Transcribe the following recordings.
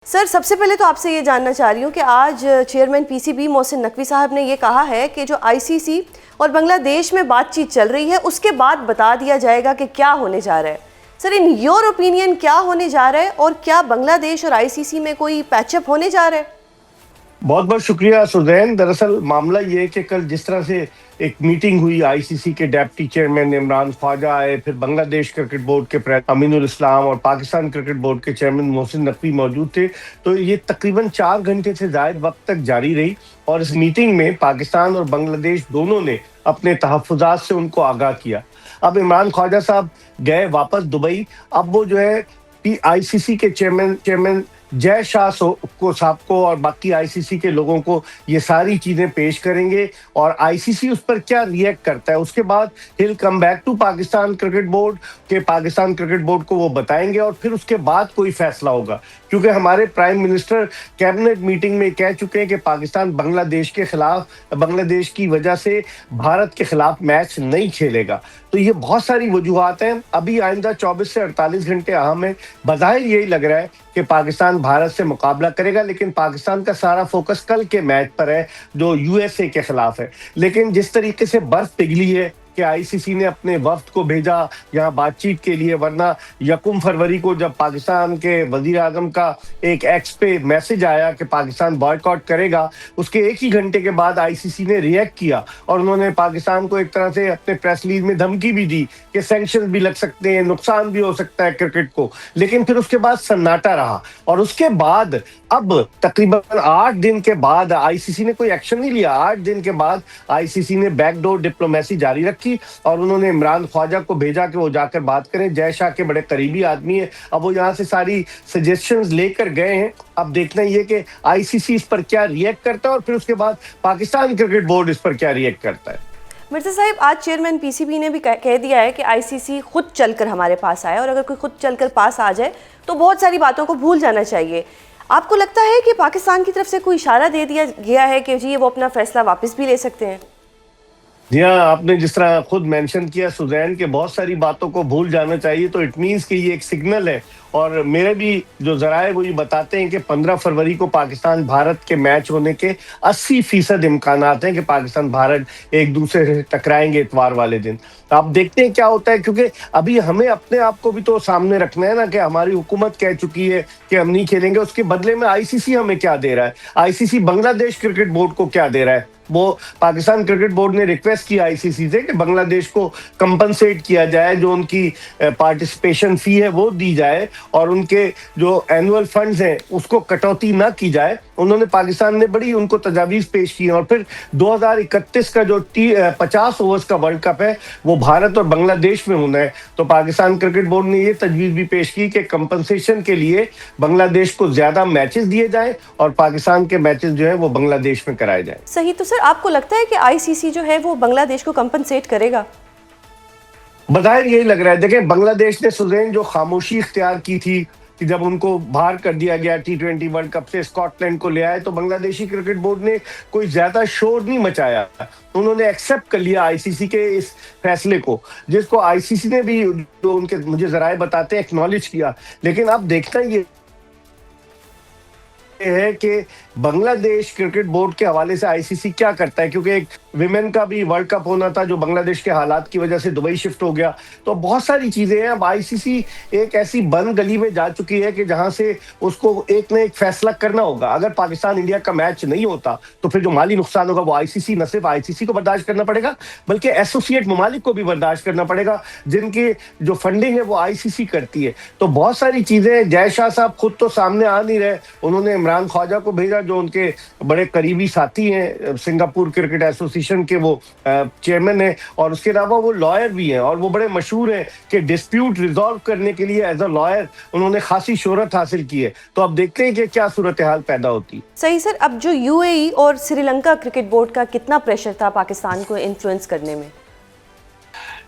Sir, सबसे पहले तो आपसे ये जानना चाह रही हूँ कि आज चेयरमैन पीसीबी मोहसिन नकवी साहब ने ये कहा है कि जो आईसीसी और बांग्लादेश में बातचीत चल रही है उसके बाद बता दिया जाएगा कि क्या होने जा रहा है। सर, इन योर ओपिनियन क्या होने जा रहा है और क्या बांग्लादेश और आईसीसी में कोई पैचअप होने जा रहा है? बहुत बहुत शुक्रिया सुजैन। दरअसल मामला ये है कि कल जिस तरह से एक मीटिंग हुई, आईसीसी के डेप्टी चेयरमैन इमरान ख्वाजा आए, फिर बांग्लादेश क्रिकेट बोर्ड के प्रेसिडेंट अमीनुल इस्लाम और पाकिस्तान क्रिकेट बोर्ड के चेयरमैन मोहसिन नकवी मौजूद थे। तो ये तकरीबन 4 घंटे से ज्यादा वक्त तक जारी रही और इस मीटिंग में पाकिस्तान और बांग्लादेश दोनों ने अपने तहफ्फुज़ात से उनको आगाह किया। अब इमरान ख्वाजा साहब गए वापस दुबई। अब वो जो है आईसीसी के चेयरमैन जय शाह को साहब को और बाकी आईसीसी के लोगों को ये सारी चीजें पेश करेंगे और आईसीसी उस पर क्या रिएक्ट करता है, उसके बाद he'll come back to Pakistan cricket board Pakistan cricket board को वो बताएंगे और फिर उसके बाद कोई फैसला होगा। क्योंकि हमारे प्राइम मिनिस्टर कैबिनेट मीटिंग में कह चुके हैं कि पाकिस्तान बांग्लादेश की वजह से भारत के खिलाफ मैच नहीं खेलेगा। तो ये बहुत सारी वजूहात हैं। अभी आइंदा 24 से 48 घंटे अहम है। बज़ाहिर यही लग रहा है कि पाकिस्तान भारत से मुकाबला करेगा, लेकिन पाकिस्तान का सारा फोकस कल के मैच पर है जो यूएसए के खिलाफ है। लेकिन जिस तरीके से बर्फ पिघली है कि आईसीसी ने अपने वफ्द को भेजा यहाँ बातचीत के लिए, वरना 1 फरवरी को जब पाकिस्तान के वजीर आजम का एक एक्स पे मैसेज आया कि पाकिस्तान बॉयकॉट करेगा, उसके एक ही घंटे के बाद आईसीसी ने रिएक्ट किया और उन्होंने पाकिस्तान को एक तरह से अपने प्रेस रिलीज में धमकी भी दी कि सैंक्शन भी लग सकते हैं, नुकसान भी हो सकता है क्रिकेट को। लेकिन फिर उसके बाद सन्नाटा रहा और उसके बाद अब तकरीबन 8 दिन के बाद आईसीसी ने कोई एक्शन नहीं लिया। 8 दिन के बाद आईसीसी ने बैकडोर डिप्लोमेसी जारी रखी और उन्होंने इमरान ख्वाजा को भेजा कि वो जाकर बात करें। जय शाह के बड़े करीबी आदमी है। अब वो यहाँ से सारी सजेशंस लेकर गए हैं। अब देखना ये कि आईसीसी इस पर क्या रिएक्ट करता है और फिर उसके बाद पाकिस्तान क्रिकेट बोर्ड इस पर क्या रिएक्ट करता है। मिर्जा साहिब, आज चेयरमैन पीसीबी ने भी कह दिया है कि आईसीसी खुद चलकर हमारे पास आए और अगर कोई खुद चलकर पास आ जाए तो बहुत सारी बातों को भूल जाना चाहिए। आपको लगता है कि पाकिस्तान की तरफ से कोई इशारा दे दिया गया है कि जी वो अपना फैसला वापस भी ले सकते हैं? जी हाँ, आपने जिस तरह खुद मेंशन किया सुजैन के बहुत सारी बातों को भूल जाना चाहिए, तो इट मीन्स कि ये एक सिग्नल है। और मेरे भी जो जराए वो ये बताते हैं कि 15 फरवरी को पाकिस्तान भारत के मैच होने के 80% इम्कानात हैं कि पाकिस्तान भारत एक दूसरे से टकराएंगे इतवार वाले दिन। तो आप देखते हैं क्या होता है, क्योंकि अभी हमें अपने आप को भी तो सामने रखना है ना कि हमारी हुकूमत कह चुकी है कि हम नहीं खेलेंगे, उसके बदले में आईसीसी हमें क्या दे रहा है, आईसीसी बांग्लादेश क्रिकेट बोर्ड को क्या दे रहा है। वो पाकिस्तान क्रिकेट बोर्ड ने रिक्वेस्ट की आईसीसी से कि बांग्लादेश को कंपनसेट किया जाए, जो उनकी पार्टिसिपेशन फी है वो दी जाए और उनके जो एनुअल फंड्स हैं उसको कटौती ना की जाए। उन्होंने पाकिस्तान ने बड़ी उनको तजावीज पेश की और फिर 2031 का जो 50 ओवर्स का वर्ल्ड कप है वो भारत और बांग्लादेश में होना है। तो पाकिस्तान क्रिकेट बोर्ड ने ये तजवीज भी पेश की कि कंपनसेशन के लिए बांग्लादेश को ज्यादा मैचेस दिए जाएं और पाकिस्तान के मैचेस जो है वो बांग्लादेश में कराए जाएं। सही। तो सर, आपको लगता है कि आईसीसी जो है वो बांग्लादेश को कंपनसेट करेगा? बज़ाहिर यही लग रहा है। देखें, बांग्लादेश ने सुजैन जो खामोशी इख्तियार की थी कि जब उनको बाहर कर दिया गया T20 वर्ल्ड कप से, स्कॉटलैंड को ले आए, तो बांग्लादेशी क्रिकेट बोर्ड ने कोई ज्यादा शोर नहीं मचाया। उन्होंने एक्सेप्ट कर लिया आईसीसी के इस फैसले को, जिसको आईसीसी ने भी, जो उनके मुझे जराए बताते हैं, एक्नॉलेज किया। लेकिन अब देखना ये है कि बांग्लादेश क्रिकेट बोर्ड के हवाले से आईसीसी क्या करता है, क्योंकि एक विमेन का भी वर्ल्ड कप होना था जो बांग्लादेश के हालात की वजह से दुबई शिफ्ट हो गया। तो बहुत सारी चीजें हैं। अब आईसीसी एक ऐसी बंद गली में जा चुकी है कि जहां से उसको एक ना एक फैसला करना होगा। अगर पाकिस्तान इंडिया का मैच नहीं होता तो फिर जो माली नुकसान होगा वो आईसीसी, न सिर्फ आईसीसी को बर्दाश्त करना पड़ेगा बल्कि एसोसिएट ममालिक को भी बर्दाश्त करना पड़ेगा, जिनकी जो फंडिंग है वो आईसीसी करती है। तो बहुत सारी चीजें। जय शाह साहब खुद तो सामने आ नहीं रहे। उन्होंने इमरान ख्वाजा को भेजा जो उनके बड़े करीबी साथी हैं, सिंगापुर क्रिकेट एसोसिएशन के वो चेयरमैन है और उसके अलावा वो लॉयर भी हैं और वो बड़े मशहूर हैं कि डिस्प्यूट रिजॉल्व करने के लिए एज अ लॉयर उन्होंने खासी शोहरत हासिल की है। तो अब देखते हैं कि क्या सूरत हाल पैदा होती है। सही सर, अब जो यूएई और श्रीलंका क्रिकेट बोर्ड का कितना प्रेशर था पाकिस्तान को इन्फ्लुएंस करने में?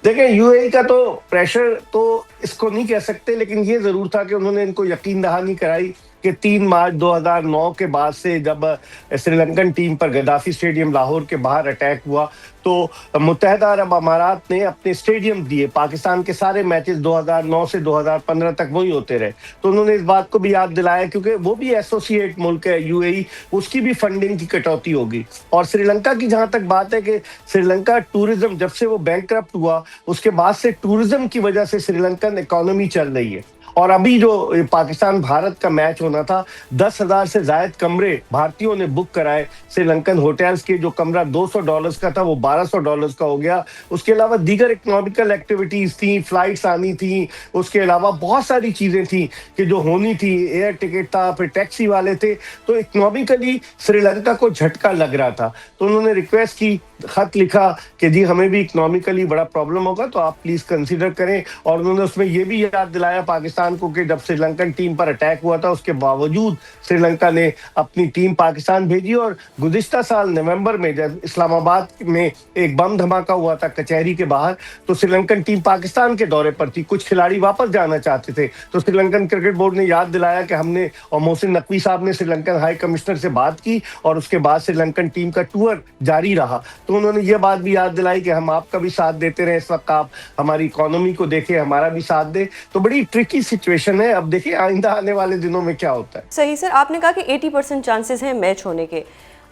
देखें, यूएई का तो प्रेशर तो इसको नहीं कह सकते, लेकिन ये जरूर था कि उन्होंने इनको यकीन दहानी कराई कि 3 मार्च 2009 के बाद से जब श्रीलंकन टीम पर गद्दाफी स्टेडियम लाहौर के बाहर अटैक हुआ, तो मुत्तहदा अरब अमारात ने अपने स्टेडियम दिए। पाकिस्तान के सारे मैचेस 2009 से 2015 तक वही होते रहे। तो उन्होंने इस बात को भी याद दिलाया, क्योंकि वो भी एसोसिएट मुल्क है यूएई, उसकी भी फंडिंग की कटौती होगी। और श्रीलंका की जहां तक बात है कि श्रीलंका टूरिज्म, जब से वो बैंकरप्ट हुआ उसके बाद से टूरिज्म की वजह से श्रीलंकन इकोनॉमी चल रही है। और अभी जो पाकिस्तान भारत का मैच होना था, 10,000 से ज्यादा कमरे भारतीयों ने बुक कराए श्रीलंकन होटल्स के। जो कमरा $200 का था वो $1,200 का हो गया। उसके अलावा दीगर इकोनॉमिकल एक्टिविटीज थी, फ्लाइट्स आनी थी, उसके अलावा बहुत सारी चीजें थी कि जो होनी थी। एयर टिकट था, फिर टैक्सी वाले थे। तो इकोनॉमिकली श्रीलंका को झटका लग रहा था। तो उन्होंने रिक्वेस्ट की, खत लिखा कि जी हमें भी इकोनॉमिकली बड़ा प्रॉब्लम होगा, तो आप प्लीज कंसीडर करें। और उन्होंने उसमें यह भी याद दिलाया पाकिस्तान को कि जब श्रीलंकन टीम पर अटैक हुआ था उसके बावजूद श्रीलंका ने अपनी टीम पाकिस्तान भेजी। और गुज़िश्ता साल नवंबर में जब इस्लामाबाद में एक बम धमाका हुआ था कचहरी के बाहर, तो श्रीलंकन टीम पाकिस्तान के दौरे पर थी। कुछ खिलाड़ी वापस जाना चाहते थे, तो श्रीलंकन क्रिकेट बोर्ड ने याद दिलाया कि हमने, और मोहसिन नकवी साहब ने श्रीलंकन हाई कमिश्नर से बात की और उसके बाद श्रीलंकन टीम का टूर जारी रहा। तो उन्होंने ये बात भी याद दिलाई कि हम आपका भी साथ देते रहे, इस वक्त आप हमारी इकोनॉमी को देखें, हमारा भी साथ दे। तो बड़ी ट्रिकी सिचुएशन है। अब देखिए आइंदा आने वाले दिनों में क्या होता है। सही सर, आपने कहा कि 80% चांसेस हैं मैच होने के।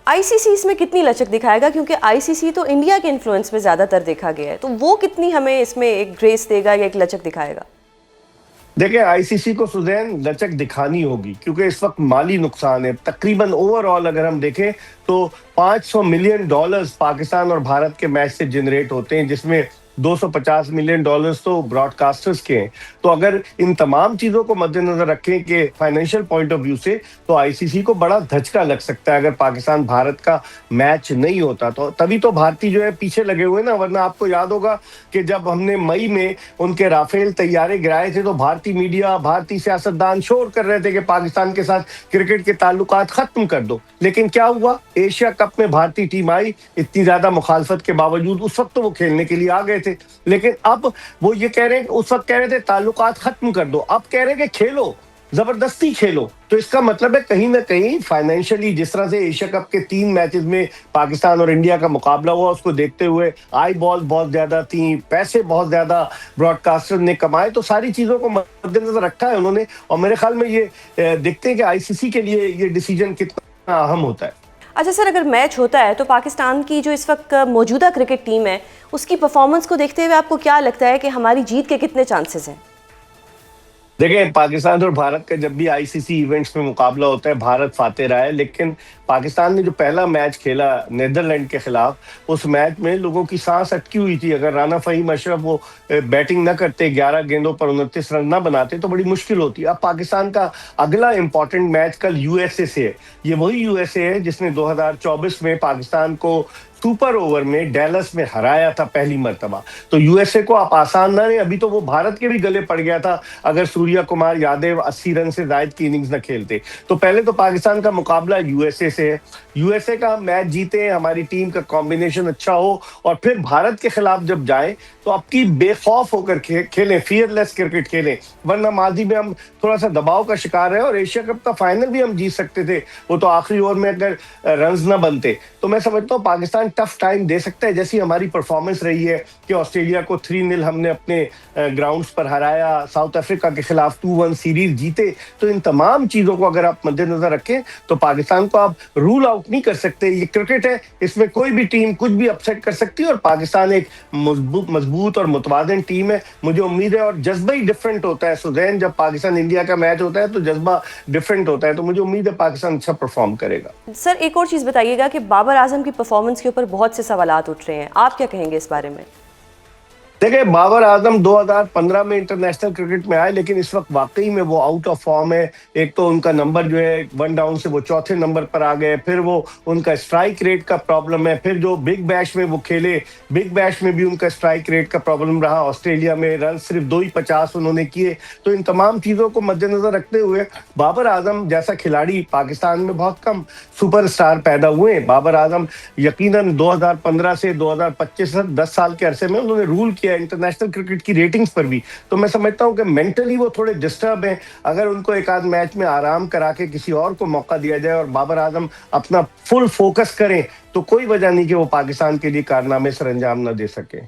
आईसीसी इसमें कितनी लचक दिखाएगा, क्योंकि आईसीसी तो इंडिया के इन्फ्लुएंस में ज़्यादातर देखा गया है, तो वो कितनी हमें इसमें एक ग्रेस देगा या एक लचक दिखाएगा? देखिए आईसीसी को सुजैन लचक दिखानी होगी, क्योंकि इस वक्त माली नुकसान है। तकरीबन ओवरऑल अगर हम देखें तो $500 मिलियन पाकिस्तान और भारत के मैच से जनरेट होते हैं, जिसमें $250 मिलियन तो ब्रॉडकास्टर्स के हैं। तो अगर इन तमाम चीजों को मद्देनजर रखें कि फाइनेंशियल पॉइंट ऑफ व्यू से, तो आईसीसी को बड़ा धचका लग सकता है अगर पाकिस्तान भारत का मैच नहीं होता। तो तभी तो भारतीय जो है पीछे लगे हुए ना। वरना आपको याद होगा कि जब हमने मई में उनके राफेल तैयारे गिराए थे, तो भारतीय मीडिया, भारतीय सियासतदान शोर कर रहे थे कि पाकिस्तान के साथ क्रिकेट के ताल्लुकात खत्म कर दो। लेकिन क्या हुआ, एशिया कप में भारतीय टीम आई, इतनी ज्यादा मुखालफत के बावजूद उस वक्त तो वो खेलने के लिए आ गए थे। लेकिन अब वो ये कह रहे हैं, उस वक्त कह रहे थे ताल्लुकात खत्म कर दो, अब कह रहे हैं कि खेलो, जबरदस्ती खेलो। तो इसका मतलब है कहीं ना कहीं फाइनेंशियली, जिस तरह से एशिया कप के 3 मैचेस में पाकिस्तान और इंडिया का मुकाबला हुआ, उसको देखते हुए आई बॉल बहुत ज्यादा थी, पैसे बहुत ज्यादा ब्रॉडकास्टर ने कमाए। तो सारी चीजों को मद्देनजर रखा है उन्होंने। और मेरे ख्याल में ये देखते हैं कि आईसीसी के लिए ये डिसीजन कितना अहम होता है। अच्छा सर, अगर मैच होता है तो पाकिस्तान की जो इस वक्त मौजूदा क्रिकेट टीम है उसकी परफॉर्मेंस को देखते हुए आपको क्या लगता है कि हमारी जीत के कितने चांसेस हैं? देखिए पाकिस्तान और भारत का जब भी आईसीसी इवेंट्स में मुकाबला होता है, भारत फाते रहा है। लेकिन पाकिस्तान ने जो पहला मैच खेला नीदरलैंड के खिलाफ, उस मैच में लोगों की सांस अटकी हुई थी। अगर राना फहीम अशरफ वो बैटिंग न करते, 11 गेंदों पर 29 रन न बनाते, तो बड़ी मुश्किल होती। अब पाकिस्तान का अगला इंपॉर्टेंट मैच कल यूएसए से है। ये वही यूएसए है जिसने 2024 में पाकिस्तान को सुपर ओवर में डैलस में हराया था पहली मर्तबा। तो यूएसए को आप आसान ना, नहीं, अभी तो वो भारत के भी गले पड़ गया था अगर सूर्या कुमार यादव 80 रन से ज्यादा की इनिंग्स न खेलते। तो पहले तो पाकिस्तान का मुकाबला यूएसए से है। यूएसए का मैच जीते, हमारी टीम का कॉम्बिनेशन अच्छा हो, और फिर भारत के खिलाफ जब जाए तो आपकी बेखौफ होकर खेलें, फियरलेस क्रिकेट खेलें। वरना माजी में हम थोड़ा सा दबाव का शिकार है, और एशिया कप का फाइनल भी हम जीत सकते थे, वो तो आखिरी ओवर में अगर रन्स ना बनते। तो मैं समझता हूँ पाकिस्तान टफ टाइम दे सकता है, जैसी हमारी परफॉर्मेंस रही है कि ऑस्ट्रेलिया को 3-0 हमने अपने ग्राउंड्स पर हराया, साउथ अफ्रीका के खिलाफ 2-1 सीरीज जीते। तो इन तमाम चीजों को अगर आप मद्देनजर रखें तो पाकिस्तान को आप रूल आउट नहीं कर सकते। ये क्रिकेट है, इसमें कोई भी टीम कुछ भी अपसेट कर सकती है, और पाकिस्तान एक मजबूत और मुतवाज़िन टीम है। मुझे उम्मीद है, और जज्बा ही डिफरेंट होता है सुजैन, जब पाकिस्तान इंडिया का मैच होता है तो जज्बा डिफरेंट होता है। तो मुझे उम्मीद है पाकिस्तान अच्छा परफॉर्म करेगा। सर एक और चीज़ बताइएगा कि बाबर आजम की परफॉर्मेंस के ऊपर बहुत से सवालात उठ रहे हैं, आप क्या कहेंगे इस बारे में? देखिए बाबर आजम 2015 में इंटरनेशनल क्रिकेट में आए, लेकिन इस वक्त वाकई में वो आउट ऑफ फॉर्म है। एक तो उनका नंबर जो है 1 डाउन से वो 4थे नंबर पर आ गए, फिर वो उनका स्ट्राइक रेट का प्रॉब्लम है, फिर जो बिग बैश में वो खेले, बिग बैश में भी उनका स्ट्राइक रेट का प्रॉब्लम रहा। ऑस्ट्रेलिया में रन सिर्फ 250 उन्होंने किए। तो इन तमाम चीजों को मद्देनजर रखते हुए बाबर आजम जैसा खिलाड़ी पाकिस्तान में बहुत कम सुपरस्टार पैदा हुए। बाबर आजम यकीनन 2015 से 2025 तक 10 साल के अरसे में उन्होंने रूल किया या इंटरनेशनल क्रिकेट की रेटिंग्स पर भी। तो मैं समझता हूँ कि मेंटली वो थोड़े डिस्टर्ब हैं। अगर उनको एक आध मैच में आराम करा के किसी और को मौका दिया जाए और बाबर आजम अपना फुल फोकस करें, तो कोई वजह नहीं कि वो पाकिस्तान के लिए कारनामे सर अंजाम ना दे सके।